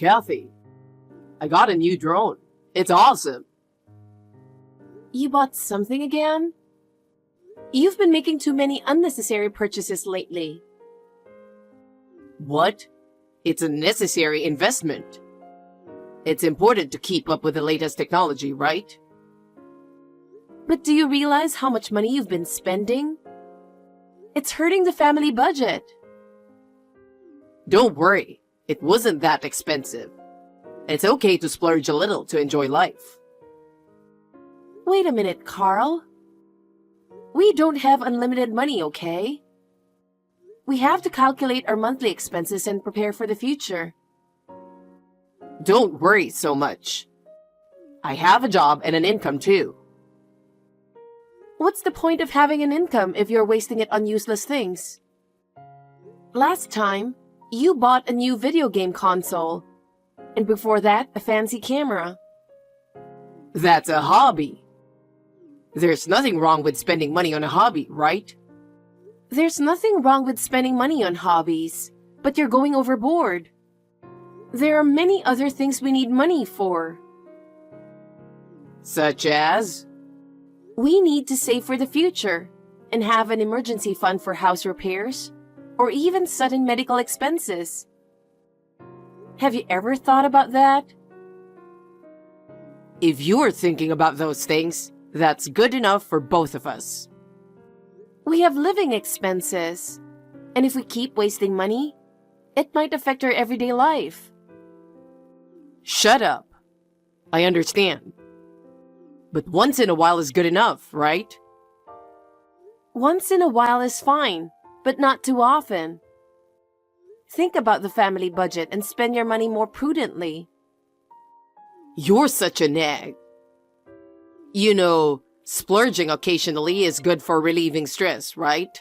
Kathy, I got a new drone. It's awesome. You bought something again? You've been making too many unnecessary purchases lately. What? It's a necessary investment. It's important to keep up with the latest technology, right? But do you realize how much money you've been spending? It's hurting the family budget. Don't worry, it wasn't that expensive. It's okay to splurge a little to enjoy life. Wait a minute, Carl. We don't have unlimited money, okay? We have to calculate our monthly expenses and prepare for the future. Don't worry so much. I have a job and an income too. What's the point of having an income if you're wasting it on useless things? Last time, you bought a new video game console, and before that, a fancy camera. That's a hobby. There's nothing wrong with spending money on a hobby, right? There's nothing wrong with spending money on hobbies, but you're going overboard. There are many other things we need money for. Such as? We need to save for the future and have an emergency fund for house repairs or even sudden medical expenses. Have you ever thought about that? If you're thinking about those things, that's good enough for both of us. We have living expenses, and if we keep wasting money, it might affect our everyday life. Shut up. I understand. But once in a while is good enough, right? Once in a while is fine, but not too often. Think about the family budget and spend your money more prudently. You're such a nag. You know, splurging occasionally is good for relieving stress, right?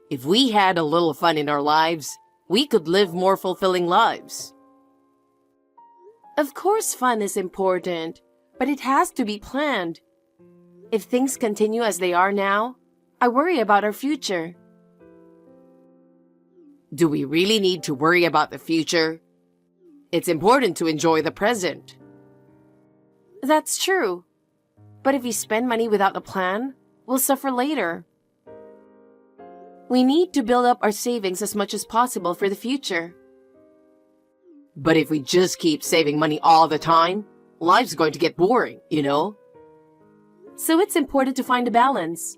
If we had a little fun in our lives, we could live more fulfilling lives. Of course fun is important, but it has to be planned. If things continue as they are now, I worry about our future. Do we really need to worry about the future? It's important to enjoy the present. That's true. But if we spend money without a plan, we'll suffer later. We need to build up our savings as much as possible for the future. But if we just keep saving money all the time, life's going to get boring, you know? So it's important to find a balance.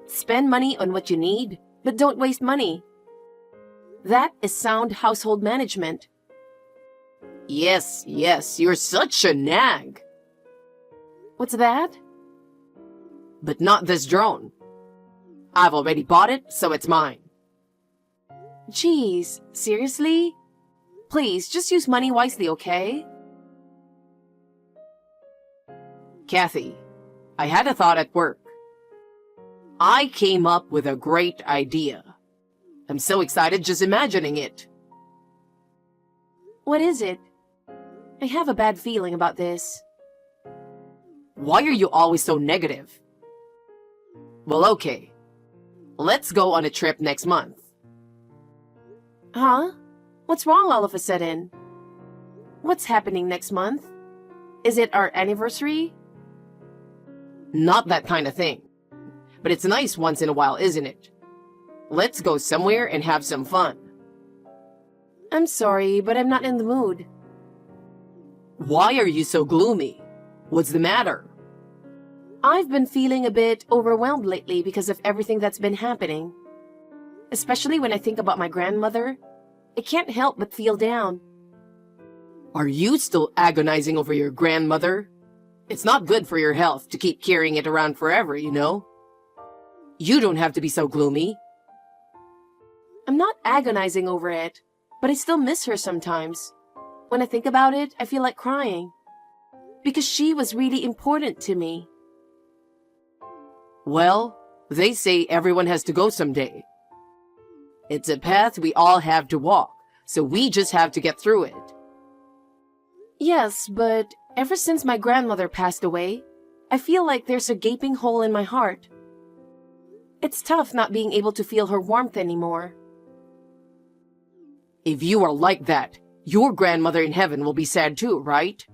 Spend money on what you need, but don't waste money. That is sound household management. Yes, you're such a nag. What's that? But not this drone. I've already bought it, so it's mine. Geez, seriously? Please, just use money wisely, okay? Kathy, I had a thought at work. I came up with a great idea. I'm so excited just imagining it. What is it? I have a bad feeling about this. Why are you always so negative? Well, okay. Let's go on a trip next month. Huh? What's wrong all of a sudden? What's happening next month? Is it our anniversary? Not that kind of thing. But it's nice once in a while, isn't it? Let's go somewhere and have some fun. I'm sorry, but I'm not in the mood. Why are you so gloomy? What's the matter? I've been feeling a bit overwhelmed lately because of everything that's been happening. Especially when I think about my grandmother. I can't help but feel down. Are you still agonizing over your grandmother? It's not good for your health to keep carrying it around forever, you know? You don't have to be so gloomy. I'm not agonizing over it, but I still miss her sometimes. When I think about it, I feel like crying. Because she was really important to me. Well, they say everyone has to go someday. It's a path we all have to walk, so we just have to get through it. Yes, but ever since my grandmother passed away, I feel like there's a gaping hole in my heart. It's tough not being able to feel her warmth anymore. If you are like that, Your grandmother in heaven will be sad too, right?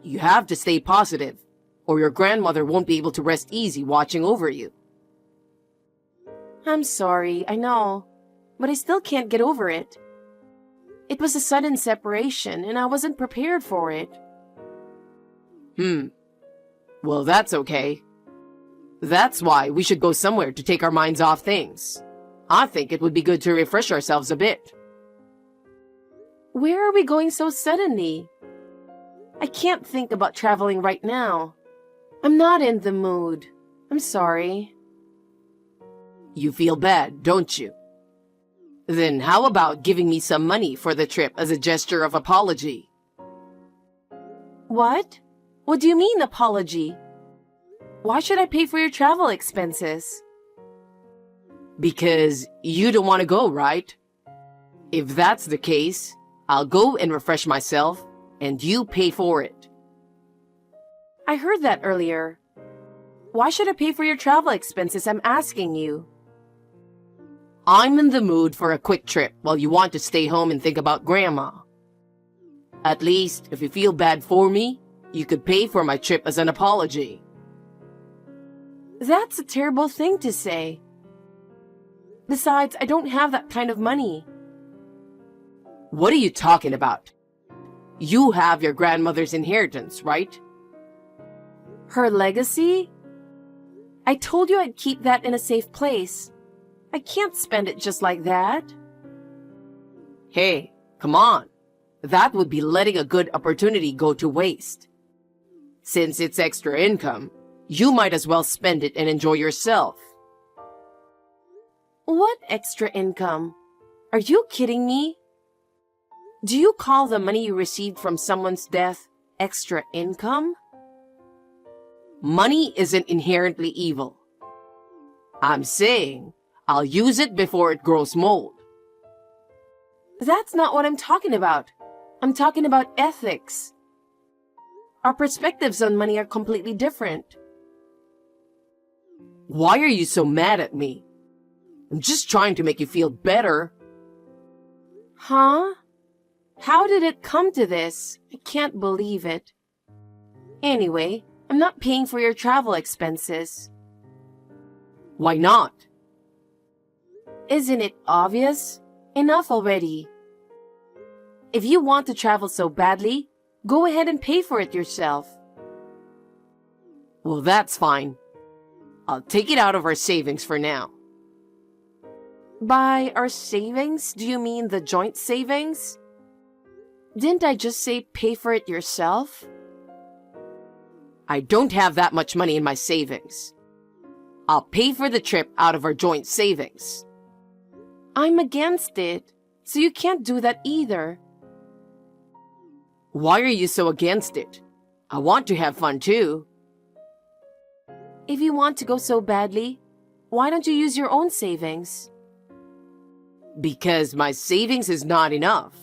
You have to stay positive, or your grandmother won't be able to rest easy watching over you. I'm sorry, I know, but I still can't get over it. It was a sudden separation, and I wasn't prepared for it. Well, that's okay. That's why we should go somewhere to take our minds off things. I think it would be good to refresh ourselves a bit. Where are we going so suddenly? I can't think about traveling right now. I'm not in the mood. I'm sorry. You feel bad, don't you? Then how about giving me some money for the trip as a gesture of apology? What? What do you mean, apology? Why should I pay for your travel expenses? Because you don't want to go, right? If that's the case, I'll go and refresh myself, and you pay for it. I heard that earlier. Why should I pay for your travel expenses? I'm asking you. I'm in the mood for a quick trip while you want to stay home and think about Grandma. At least, if you feel bad for me, you could pay for my trip as an apology. That's a terrible thing to say. Besides, I don't have that kind of money. What are you talking about? You have your grandmother's inheritance, right? Her legacy? I told you I'd keep that in a safe place. I can't spend it just like that. Hey, come on. That would be letting a good opportunity go to waste. Since it's extra income, you might as well spend it and enjoy yourself. What extra income? Are you kidding me? Do you call the money you received from someone's death extra income? Money isn't inherently evil. I'm saying I'll use it before it grows mold. That's not what I'm talking about. I'm talking about ethics. Our perspectives on money are completely different. Why are you so mad at me? I'm just trying to make you feel better. Huh? How did it come to this? I can't believe it. Anyway, I'm not paying for your travel expenses. Why not? Isn't it obvious? Enough already. If you want to travel so badly, go ahead and pay for it yourself. Well, that's fine. I'll take it out of our savings for now. By our savings, do you mean the joint savings? Didn't I just say pay for it yourself? I don't have that much money in my savings. I'll pay for the trip out of our joint savings. I'm against it, so you can't do that either. Why are you so against it? I want to have fun too. If you want to go so badly, why don't you use your own savings? Because my savings is not enough.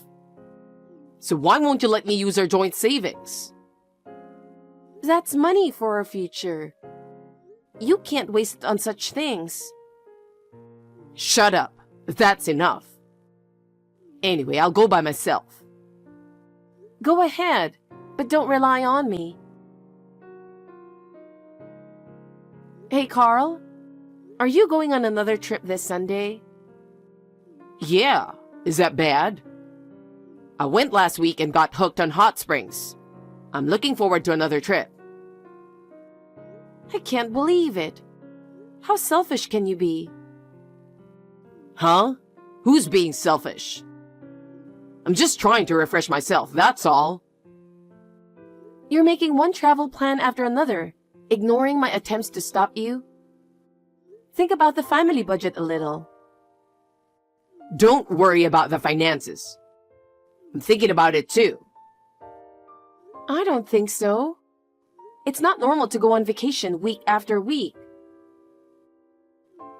So why won't you let me use our joint savings? That's money for our future. You can't waste it on such things. Shut up. That's enough. Anyway, I'll go by myself. Go ahead, but don't rely on me. Hey, Carl, are you going on another trip this Sunday? Yeah, is that bad? I went last week and got hooked on hot springs. I'm looking forward to another trip. I can't believe it. How selfish can you be? Huh? Who's being selfish? I'm just trying to refresh myself, that's all. You're making one travel plan after another, ignoring my attempts to stop you. Think about the family budget a little. Don't worry about the finances. I'm thinking about it too. I don't think so. It's not normal to go on vacation week after week.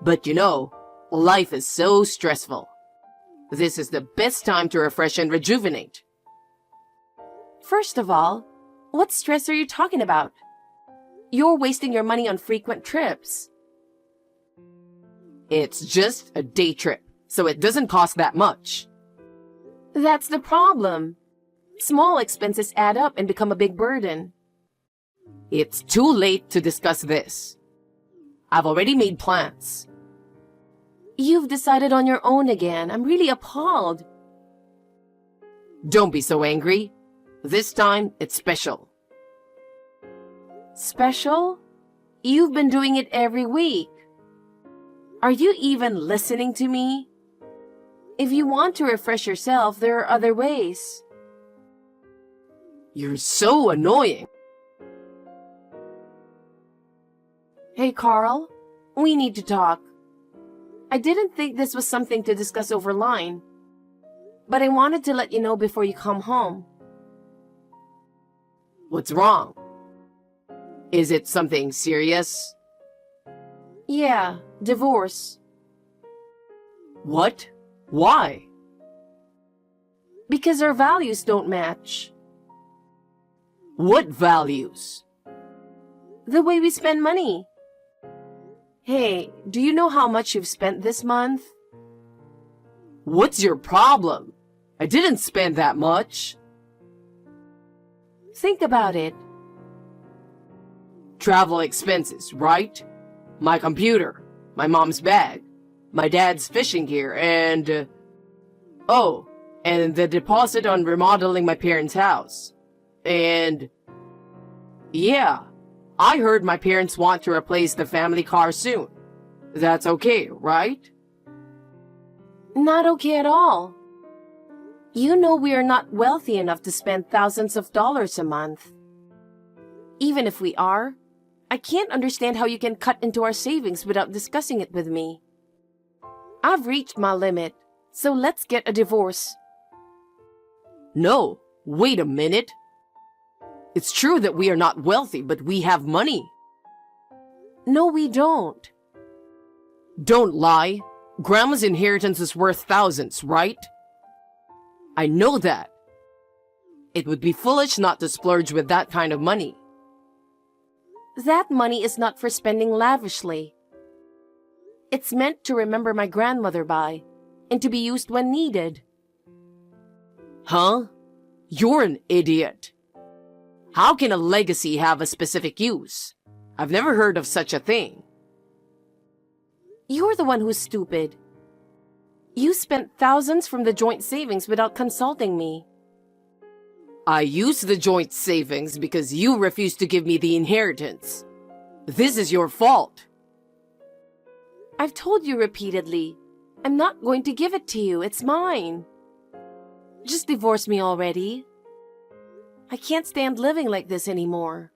But you know, life is so stressful. This is the best time to refresh and rejuvenate. First of all, what stress are you talking about? You're wasting your money on frequent trips. It's just a day trip, so it doesn't cost that much. That's the problem. Small expenses add up and become a big burden. It's too late to discuss this. I've already made plans. You've decided on your own again. I'm really appalled. Don't be so angry. This time, it's special. Special? You've been doing it every week. Are you even listening to me? If you want to refresh yourself, there are other ways. You're so annoying. Hey, Carl, we need to talk. I didn't think this was something to discuss over line, but I wanted to let you know before you come home. What's wrong? Is it something serious? Yeah, divorce. What? Why? Because our values don't match. What values? The way we spend money. Hey, do you know how much you've spent this month? What's your problem? I didn't spend that much. Think about it. Travel expenses, right? My computer, my mom's bag, my dad's fishing gear, and... and the deposit on remodeling my parents' house. And... yeah, I heard my parents want to replace the family car soon. That's okay, right? Not okay at all. You know we are not wealthy enough to spend thousands of dollars a month. Even if we are, I can't understand how you can cut into our savings without discussing it with me. I've reached my limit, so let's get a divorce. No, wait a minute. It's true that we are not wealthy, but we have money. No, we don't. Don't lie. Grandma's inheritance is worth thousands, right? I know that. It would be foolish not to splurge with that kind of money. That money is not for spending lavishly. It's meant to remember my grandmother by, and to be used when needed. Huh? You're an idiot. How can a legacy have a specific use? I've never heard of such a thing. You're the one who's stupid. You spent thousands from the joint savings without consulting me. I used the joint savings because you refused to give me the inheritance. This is your fault. I've told you repeatedly, I'm not going to give it to you. It's mine. Just divorce me already. I can't stand living like this anymore.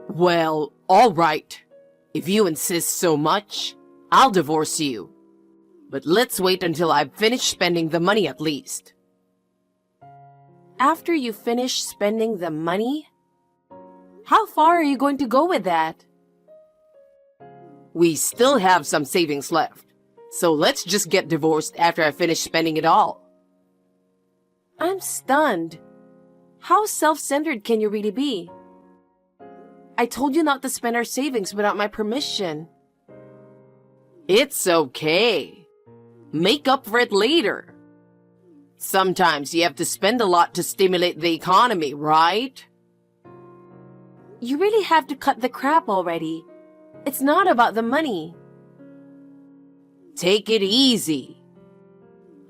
Well, all right. If you insist so much, I'll divorce you. But let's wait until I've finished spending the money at least. After you finish spending the money? How far are you going to go with that? We still have some savings left, so let's just get divorced after I finish spending it all. I'm stunned. How self-centered can you really be? I told you not to spend our savings without my permission. It's okay. Make up for it later. Sometimes you have to spend a lot to stimulate the economy, right? You really have to cut the crap already. It's not about the money. Take it easy.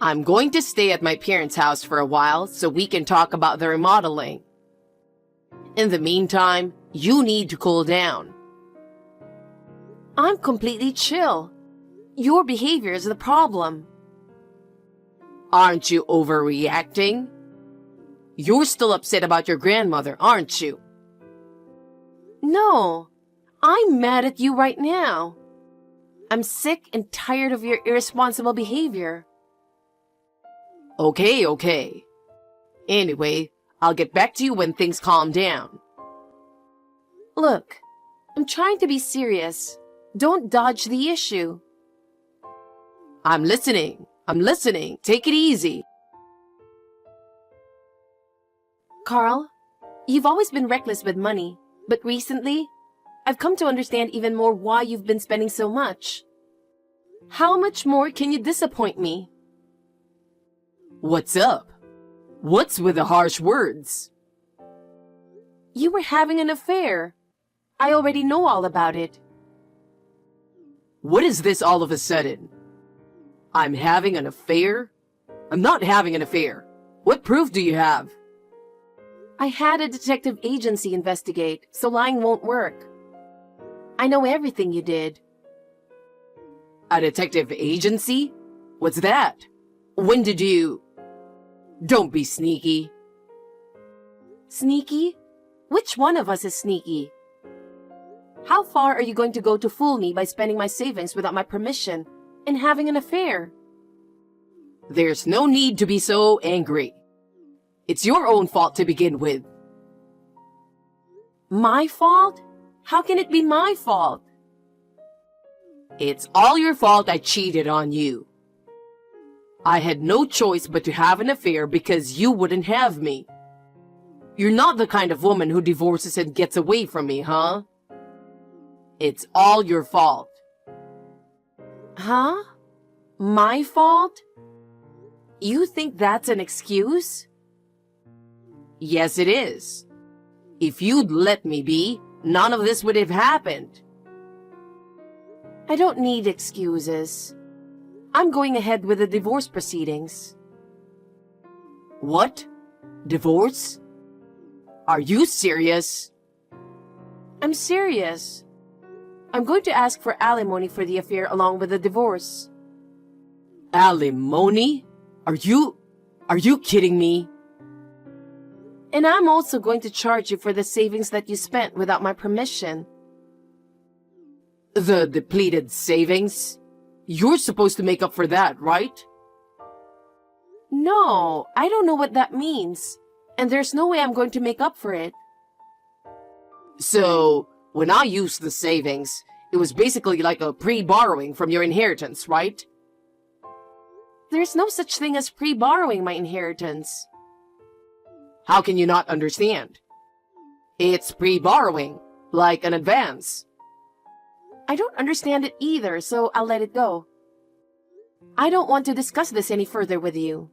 I'm going to stay at my parents' house for a while so we can talk about the remodeling. In the meantime, you need to cool down. I'm completely chill. Your behavior is the problem. Aren't you overreacting? You're still upset about your grandmother, aren't you? No, I'm mad at you right now. I'm sick and tired of your irresponsible behavior. Okay. Anyway, I'll get back to you when things calm down. Look, I'm trying to be serious. Don't dodge the issue. I'm listening. Take it easy. Carl, you've always been reckless with money, but recently, I've come to understand even more why you've been spending so much. How much more can you disappoint me? What's up? What's with the harsh words? You were having an affair. I already know all about it. What is this all of a sudden? I'm having an affair? I'm not having an affair. What proof do you have? I had a detective agency investigate, so lying won't work. I know everything you did. A detective agency? What's that? When did you... Don't be sneaky. Sneaky? Which one of us is sneaky? How far are you going to go to fool me by spending my savings without my permission and having an affair? There's no need to be so angry. It's your own fault to begin with. My fault? How can it be my fault? It's all your fault I cheated on you. I had no choice but to have an affair because you wouldn't have me. You're not the kind of woman who divorces and gets away from me, huh? It's all your fault. Huh? My fault? You think that's an excuse? Yes, it is. If you'd let me be, none of this would have happened. I don't need excuses. I'm going ahead with the divorce proceedings. What? Divorce? Are you serious? I'm serious. I'm going to ask for alimony for the affair along with the divorce. Alimony? Are you kidding me? And I'm also going to charge you for the savings that you spent without my permission. The depleted savings? You're supposed to make up for that, right? No, I don't know what that means. And there's no way I'm going to make up for it. So, when I used the savings, it was basically like a pre-borrowing from your inheritance, right? There's no such thing as pre-borrowing my inheritance. How can you not understand? It's pre-borrowing, like an advance. I don't understand it either, so I'll let it go. I don't want to discuss this any further with you.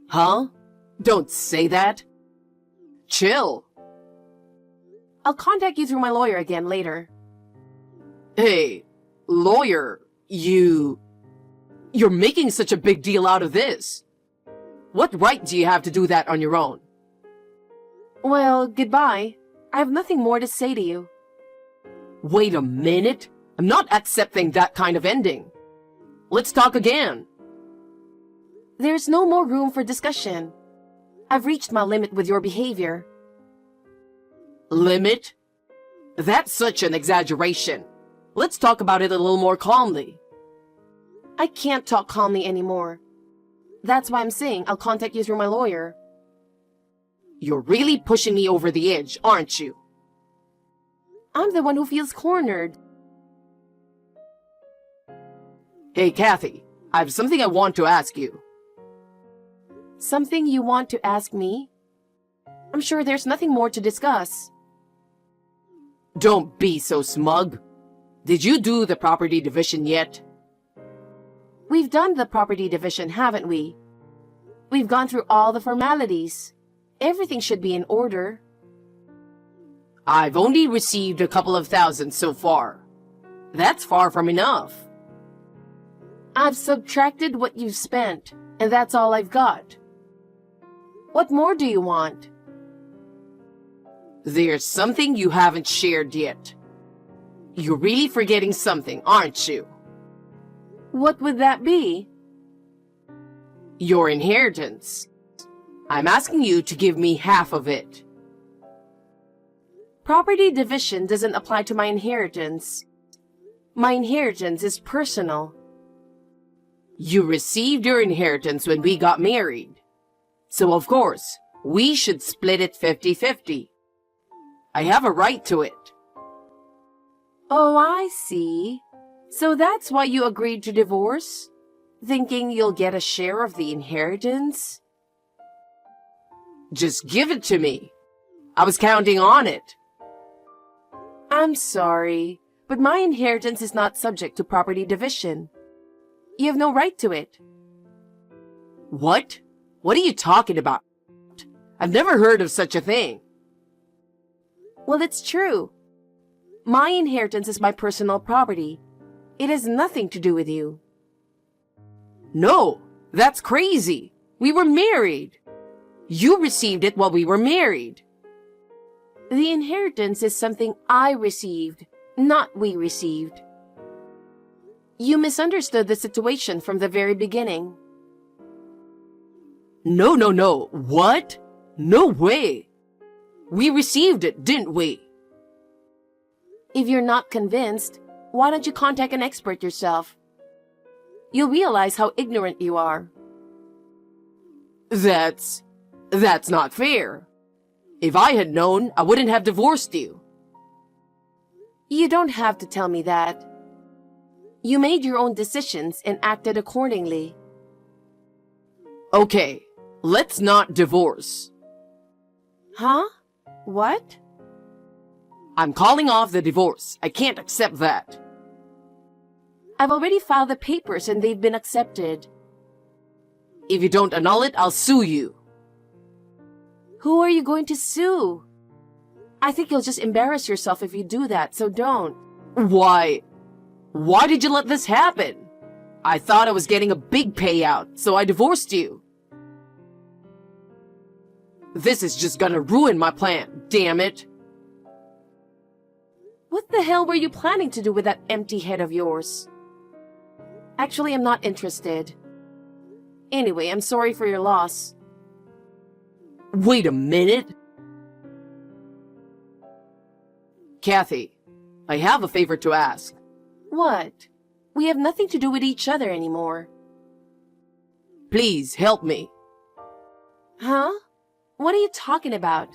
Huh? Don't say that. Chill. I'll contact you through my lawyer again later. Hey, lawyer, you're making such a big deal out of this. What right do you have to do that on your own? Well, goodbye. I have nothing more to say to you. Wait a minute. I'm not accepting that kind of ending. Let's talk again. There's no more room for discussion. I've reached my limit with your behavior. Limit? That's such an exaggeration. Let's talk about it a little more calmly. I can't talk calmly anymore. That's why I'm saying I'll contact you through my lawyer. You're really pushing me over the edge, aren't you? I'm the one who feels cornered. Hey, Kathy, I have something I want to ask you. Something you want to ask me? I'm sure there's nothing more to discuss. Don't be so smug. Did you do the property division yet? We've done the property division, haven't we? We've gone through all the formalities. Everything should be in order. I've only received a couple of thousand so far. That's far from enough. I've subtracted what you've spent, and that's all I've got. What more do you want? There's something you haven't shared yet. You're really forgetting something, aren't you? What would that be? Your inheritance. I'm asking you to give me half of it. Property division doesn't apply to my inheritance. My inheritance is personal. You received your inheritance when we got married. So of course, we should split it 50-50. I have a right to it. Oh, I see. So that's why you agreed to divorce? Thinking you'll get a share of the inheritance? Just give it to me. I was counting on it. I'm sorry, but my inheritance is not subject to property division. You have no right to it. What? What are you talking about? I've never heard of such a thing. Well, it's true. My inheritance is my personal property. It has nothing to do with you. No, that's crazy. We were married. You received it while we were married. The inheritance is something I received, not we received. You misunderstood the situation from the very beginning. No. What? No way. We received it, didn't we? If you're not convinced, why don't you contact an expert yourself? You'll realize how ignorant you are. That's not fair. If I had known, I wouldn't have divorced you. You don't have to tell me that. You made your own decisions and acted accordingly. Okay, let's not divorce. Huh? What? I'm calling off the divorce. I can't accept that. I've already filed the papers and they've been accepted. If you don't annul it, I'll sue you. Who are you going to sue? I think you'll just embarrass yourself if you do that, so don't. Why did you let this happen? I thought I was getting a big payout, so I divorced you. This is just gonna ruin my plan, damn it. What the hell were you planning to do with that empty head of yours? Actually, I'm not interested. Anyway, I'm sorry for your loss. Wait a minute. Kathy, I have a favor to ask. What? We have nothing to do with each other anymore. Please help me. Huh? What are you talking about?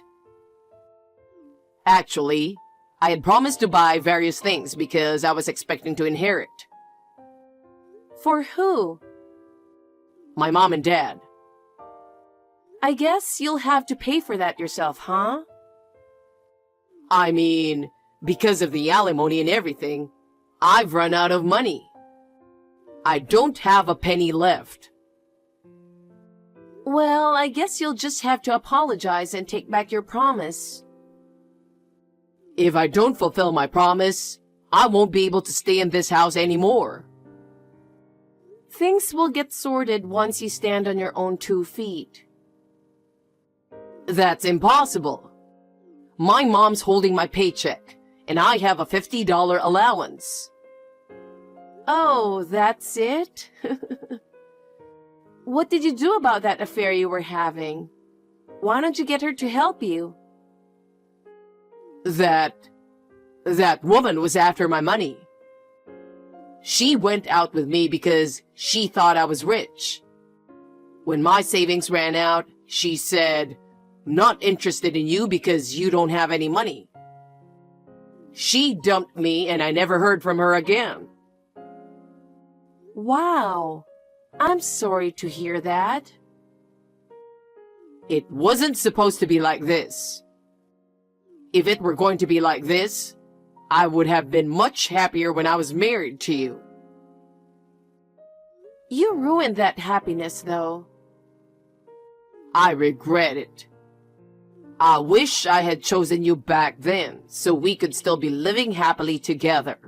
Actually, I had promised to buy various things because I was expecting to inherit. For who? My mom and dad. I guess you'll have to pay for that yourself, huh? I mean, because of the alimony and everything, I've run out of money. I don't have a penny left. Well, I guess you'll just have to apologize and take back your promise. If I don't fulfill my promise, I won't be able to stay in this house anymore. Things will get sorted once you stand on your own 2 feet. That's impossible. My mom's holding my paycheck, and I have a $50 allowance. Oh, that's it? What did you do about that affair you were having? Why don't you get her to help you? That woman was after my money. She went out with me because she thought I was rich. When my savings ran out, she said, "Not interested in you because you don't have any money." She dumped me and I never heard from her again. Wow. I'm sorry to hear that. It wasn't supposed to be like this. If it were going to be like this, I would have been much happier when I was married to you. You ruined that happiness, though. I regret it. I wish I had chosen you back then, so we could still be living happily together.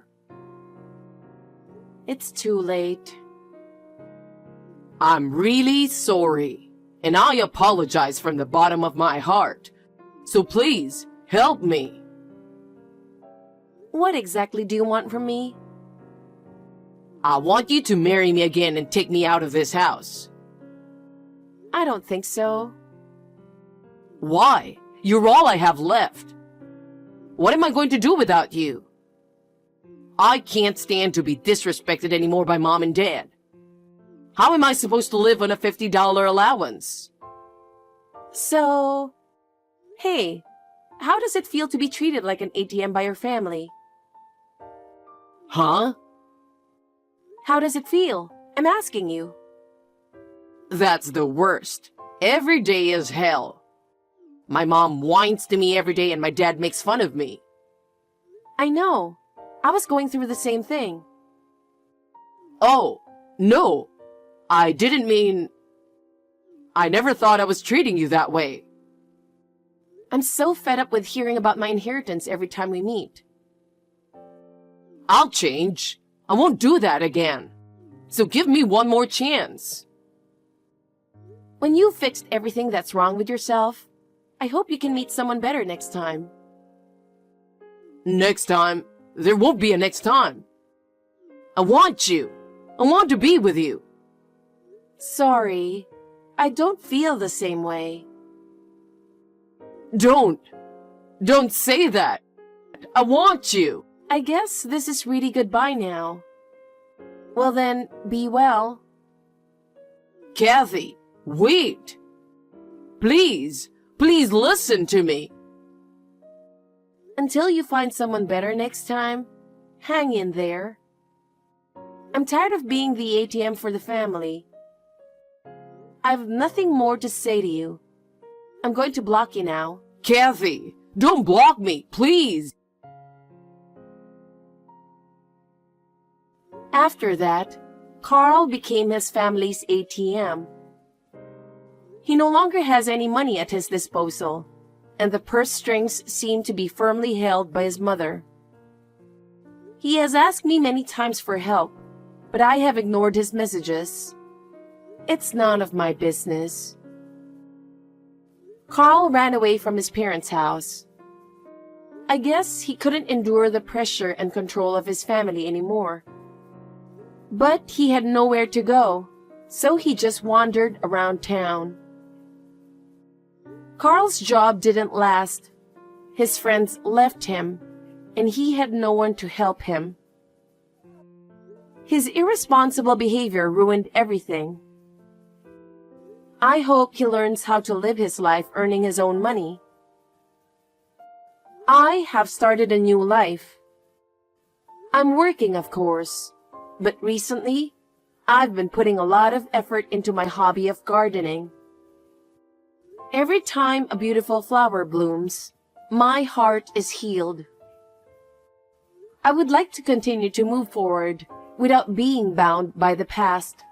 It's too late. I'm really sorry, and I apologize from the bottom of my heart. So please, help me. What exactly do you want from me? I want you to marry me again and take me out of this house. I don't think so. Why? You're all I have left. What am I going to do without you? I can't stand to be disrespected anymore by Mom and Dad. How am I supposed to live on a $50 allowance? So, hey, how does it feel to be treated like an ATM by your family? Huh? How does it feel? I'm asking you. That's the worst. Every day is hell. My mom whines to me every day and my dad makes fun of me. I know. I was going through the same thing. Oh, no. I didn't mean... I never thought I was treating you that way. I'm so fed up with hearing about my inheritance every time we meet. I'll change. I won't do that again. So give me one more chance. When you've fixed everything that's wrong with yourself, I hope you can meet someone better next time. Next time? There won't be a next time. I want you. I want to be with you. Sorry, I don't feel the same way. Don't say that. I want you. I guess this is really goodbye now. Well then, be well. Kathy, wait. Please listen to me. Until you find someone better next time, hang in there. I'm tired of being the ATM for the family. I've nothing more to say to you. I'm going to block you now. Kathy, don't block me, please. After that, Carl became his family's ATM. He no longer has any money at his disposal, and the purse strings seem to be firmly held by his mother. He has asked me many times for help, but I have ignored his messages. It's none of my business. Carl ran away from his parents' house. I guess he couldn't endure the pressure and control of his family anymore. But he had nowhere to go, so he just wandered around town. Carl's job didn't last. His friends left him, and he had no one to help him. His irresponsible behavior ruined everything. I hope he learns how to live his life earning his own money. I have started a new life. I'm working, of course, but recently, I've been putting a lot of effort into my hobby of gardening. Every time a beautiful flower blooms, my heart is healed. I would like to continue to move forward without being bound by the past.